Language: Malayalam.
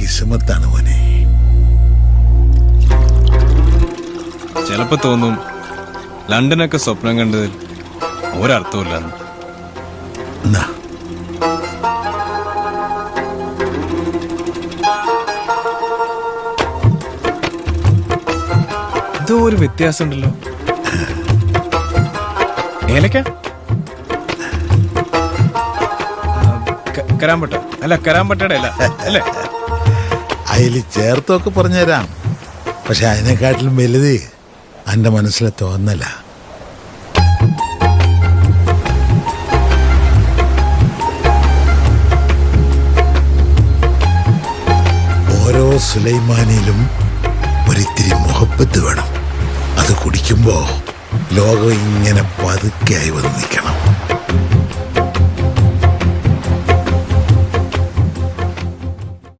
കിസ്മത്താണ് മോനെ. ചിലപ്പോ തോന്നും ലണ്ടനൊക്കെ സ്വപ്നം കണ്ടതിൽ ഒരർത്ഥമില്ലെന്ന്. എന്നാ എന്തോ ഒരു വ്യത്യാസം ഉണ്ടല്ലോ. ഏലക്ക കരാമ്പട്ട അല്ല, കരാമ്പട്ടയുടെ അല്ല അല്ലേ? അതിൽ ചേർത്തൊക്കെ പറഞ്ഞുതരാം. പക്ഷെ അതിനെക്കാട്ടിലും വലുത് എൻ്റെ മനസ്സിലെ തോന്നല. ഓരോ സുലൈമാനിയിലും ഒരിത്തിരി മുഹബത്ത് വേണം. അത് കുടിക്കുമ്പോ ലോകം ഇങ്ങനെ പതുക്കെയായി വന്ന് നിൽക്കണം.